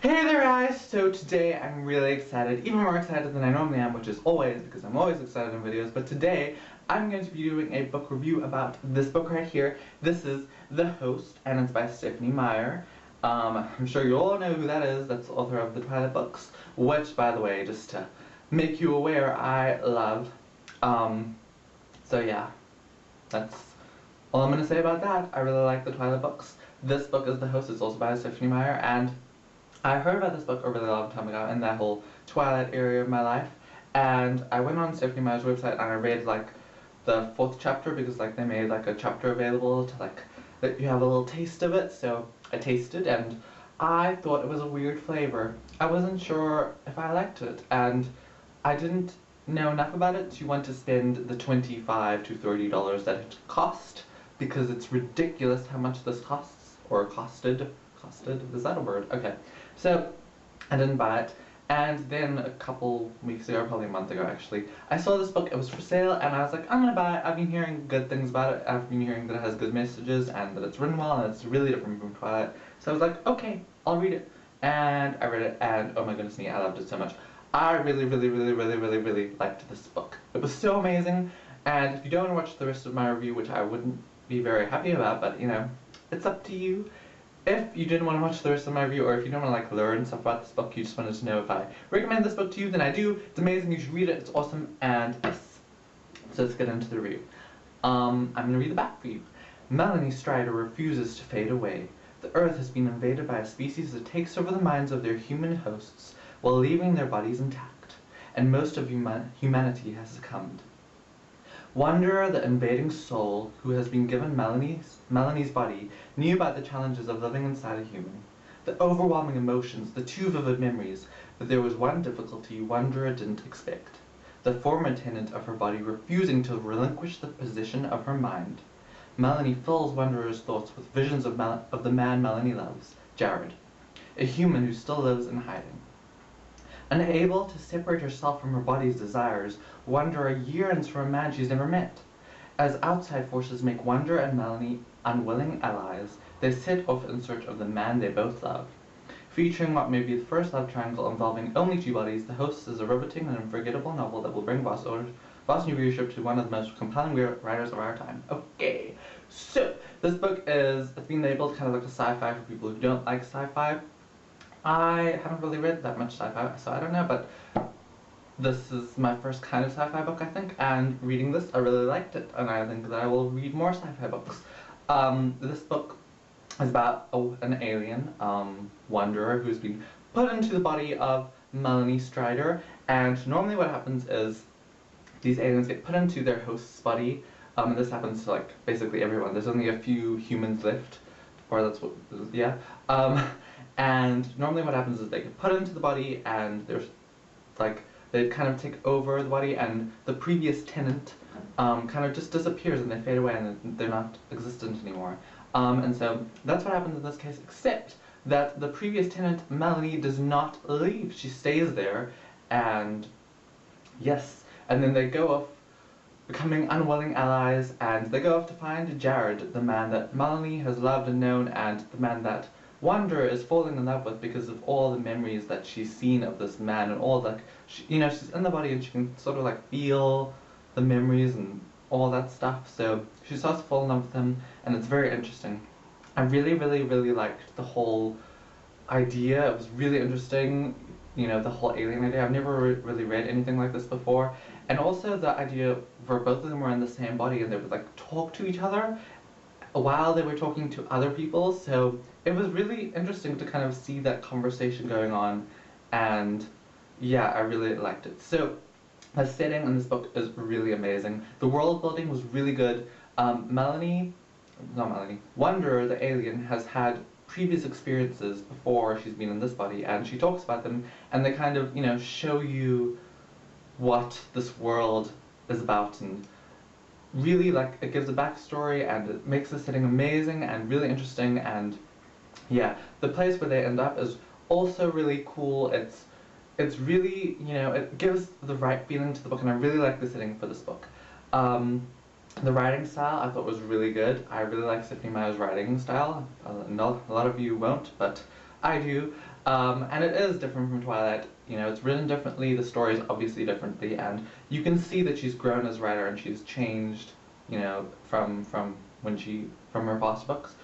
Hey there guys! So today I'm really excited, even more excited than I normally am, which is always, because I'm always excited in videos, but today I'm going to be doing a book review about this book right here. This is The Host, and it's by Stephenie Meyer. I'm sure you all know who that is. That's the author of the Twilight books, which, by the way, just to make you aware, I love. So yeah, that's all I'm going to say about that. I really like the Twilight books. This book is The Host. It's also by Stephenie Meyer, and I heard about this book a really long time ago in that whole Twilight area of my life, and I went on Stephenie Meyer's website and I read like the 4th chapter because like they made like a chapter available to like that you have a little taste of it. So I tasted and I thought it was a weird flavor. I wasn't sure if I liked it, and I didn't know enough about it to want to spend the $25 to $30 that it cost, because it's ridiculous how much this costs, or costed. Costed? Is that a word? Okay. So, I didn't buy it, and then a couple weeks ago, probably a month ago actually, I saw this book. It was for sale, and I was like, I'm gonna buy it. I've been hearing good things about it. I've been hearing that it has good messages, and that it's written well, and it's really different from Twilight. So I was like, okay, I'll read it. And I read it, and oh my goodness me, I loved it so much. I really liked this book. It was so amazing, and if you don't want to watch the rest of my review, which I wouldn't be very happy about, but you know, it's up to you. If you didn't want to watch the rest of my review, or if you don't want to like learn stuff about this book, you just wanted to know if I recommend this book to you, then I do. It's amazing, you should read it, it's awesome, and yes. So let's get into the review. I'm going to read the back for you. Melanie Strider refuses to fade away. The Earth has been invaded by a species that takes over the minds of their human hosts while leaving their bodies intact, and most of humanity has succumbed. Wanderer, the invading soul, who has been given Melanie's body, knew about the challenges of living inside a human. The overwhelming emotions, the too vivid memories, but there was one difficulty Wanderer didn't expect. The former tenant of her body refusing to relinquish the possession of her mind. Melanie fills Wanderer's thoughts with visions of the man Melanie loves, Jared, a human who still lives in hiding. Unable to separate herself from her body's desires, Wanderer yearns for a man she's never met. As outside forces make Wanderer and Melanie unwilling allies, they set off in search of the man they both love. Featuring what may be the first love triangle involving only 2 bodies, The Host is a riveting and unforgettable novel that will bring vast new readership to one of the most compelling writers of our time. Okay, so this book it's been labeled kind of like a sci-fi for people who don't like sci-fi. I haven't really read that much sci-fi, so I don't know, but this is my first kind of sci-fi book, I think, and reading this, I really liked it, and I think that I will read more sci-fi books. This book is about an alien, Wanderer, who's been put into the body of Melanie Strider, and normally what happens is these aliens get put into their host's body, and this happens to, like, basically everyone. There's only a few humans left, or that's what, yeah. And normally what happens is they get put into the body, and there's, like, they kind of take over the body, and the previous tenant kind of just disappears, and they fade away, and they're not existent anymore. And so that's what happens in this case, except that the previous tenant, Melanie, does not leave. She stays there, and yes, and then they go off becoming unwilling allies, and they go off to find Jared, the man that Melanie has loved and known, and the man that Wanderer is falling in love with because of all the memories that she's seen of this man, and all like, you know, she's in the body and she can sort of like feel the memories and all that stuff. So she starts to fall in love with him, and it's very interesting. I really liked the whole idea. It was really interesting, you know, the whole alien idea. I've never really read anything like this before, and also the idea where both of them were in the same body and they would like talk to each other while they were talking to other people. So it was really interesting to kind of see that conversation going on, and yeah, I really liked it. So the setting in this book is really amazing. The world building was really good. Wanderer, the alien, has had previous experiences before she's been in this body, and she talks about them, and they kind of, you know, show you what this world is about, and really, like, it gives a backstory, and it makes the setting amazing and really interesting. And yeah, the place where they end up is also really cool. It's really, you know, it gives the right feeling to the book, and I really like the setting for this book. The writing style I thought was really good. I really like Stephenie Meyer's writing style. A lot of you won't, but I do. And it is different from Twilight. You know, it's written differently, the story is obviously differently, and you can see that she's grown as a writer and she's changed, you know, from her past books.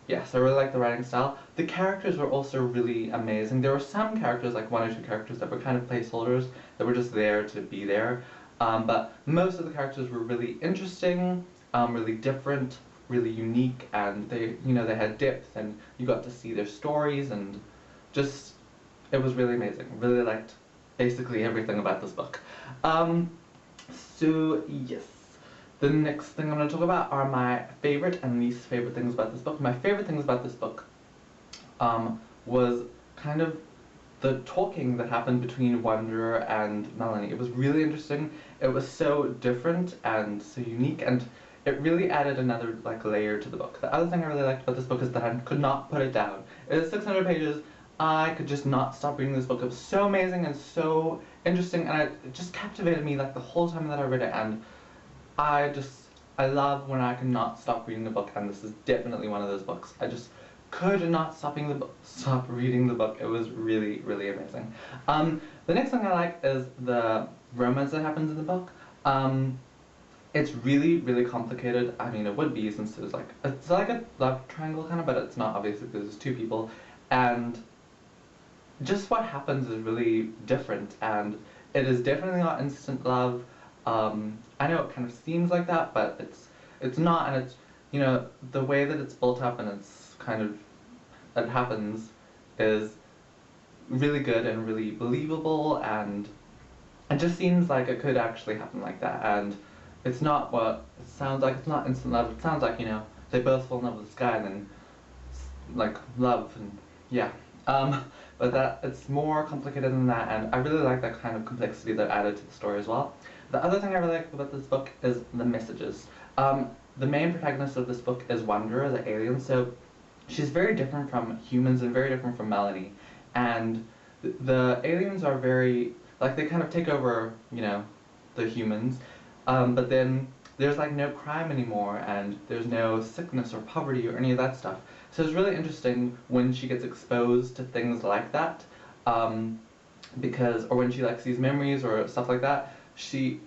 Yes, I really like the writing style. The characters were also really amazing. There were some characters, like one or two characters, that were kind of placeholders, that were just there to be there. But most of the characters were really interesting, really different, really unique, and they had depth, and you got to see their stories, and just, it was really amazing. Really liked basically everything about this book. So yes. The next thing I'm going to talk about are my favorite and least favorite things about this book. My favorite things about this book was kind of the talking that happened between Wanderer and Melanie. It was really interesting. It was so different and so unique, and it really added another layer to the book. The other thing I really liked about this book is that I could not put it down. It is 600 pages. I could just not stop reading this book. It was so amazing and so interesting, and it just captivated me the whole time that I read it, and I love when I can not stop reading the book, and this is definitely one of those books. I just could not stop reading the book. It was really, really amazing. The next thing I like is the romance that happens in the book. It's really, really complicated. I mean, it would be since it's like a love triangle kind of, but it's not obviously because there's two people, and just what happens is really different, and it is definitely not instant love. I know it kind of seems like that, but it's not, and it's, you know, the way that it's built up and it happens is really good and really believable, and it just seems like it could actually happen like that, and it's not what it sounds like. It's not instant love. It sounds like, you know, they both fall in love with this guy and then love, and yeah. But it's more complicated than that, and I really like that kind of complexity that added to the story as well. The other thing I really like about this book is the messages. The main protagonist of this book is Wanderer, the alien, so she's very different from humans and very different from Melanie. And the aliens are very, they kind of take over, you know, the humans, but then there's no crime anymore, and there's no sickness or poverty or any of that stuff. So it's really interesting when she gets exposed to things like that, or when she sees memories or stuff like that,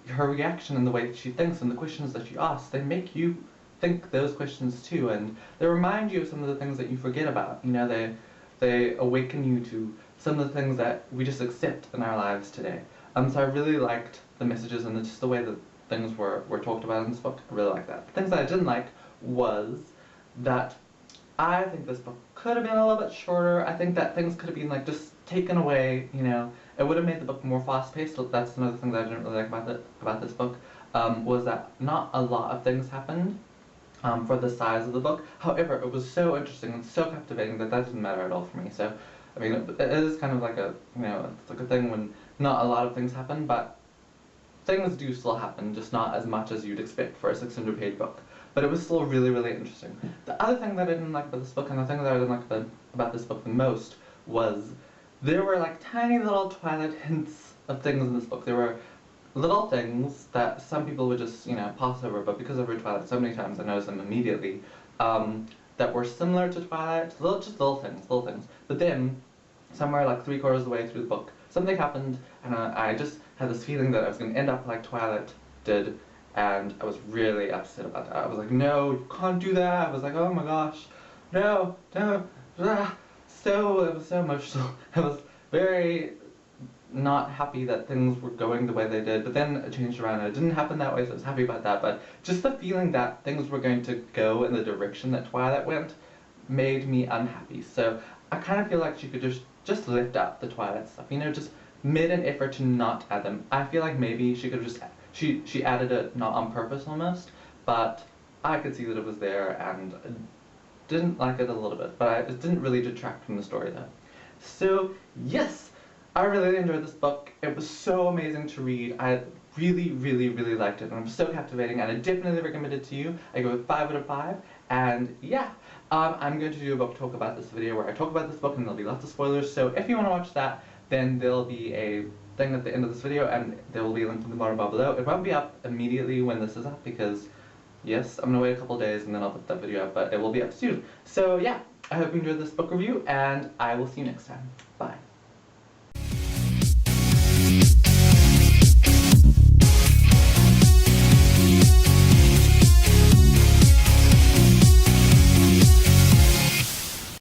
her reaction and the way that she thinks and the questions that she asks, they make you think those questions too, and they remind you of some of the things that you forget about. You know, they awaken you to some of the things that we just accept in our lives today. So I really liked the messages and just the way that things were talked about in this book. I really liked that. The things that I didn't like was that I think this book could have been a little bit shorter. I think that things could have been just taken away, you know. It would have made the book more fast-paced. That's another thing that I didn't really like about this book, was that not a lot of things happened for the size of the book. However, it was so interesting and so captivating that didn't matter at all for me. So, I mean, it is kind of it's like a thing when not a lot of things happen, but things do still happen, just not as much as you'd expect for a 600-page book. But it was still really, really interesting. The other thing that I didn't like about this book, and the thing that I didn't like about this book the most, was there were tiny little Twilight hints of things in this book. There were little things that some people would just, you know, pass over, but because I've read Twilight so many times, I noticed them immediately, that were similar to Twilight, just little things. But then, somewhere 3/4 of the way through the book, something happened, and I just had this feeling that I was going to end up like Twilight did, and I was really upset about that. I was like, no, you can't do that. I was like, oh my gosh, no, ah. So, it was so emotional. I was very not happy that things were going the way they did, but then it changed around and it didn't happen that way, so I was happy about that. But just the feeling that things were going to go in the direction that Twilight went made me unhappy. So I kind of feel like she could just lift out the Twilight stuff, you know, just made an effort to not add them. I feel like maybe she could just, she added it not on purpose almost, but I could see that it was there, and I didn't like it a little bit, but it didn't really detract from the story though. So yes, I really enjoyed this book. It was so amazing to read. I really, really, really liked it, and it was so captivating, and I definitely recommend it to you. I go with 5 out of 5, and yeah, I'm going to do a book talk about this video where I talk about this book, and there'll be lots of spoilers, so if you want to watch that, then there'll be a thing at the end of this video, and there will be a link in the bottom bar below. It won't be up immediately when this is up, because yes, I'm going to wait a couple days and then I'll put that video up, but it will be up soon. So yeah, I hope you enjoyed this book review, and I will see you next time. Bye.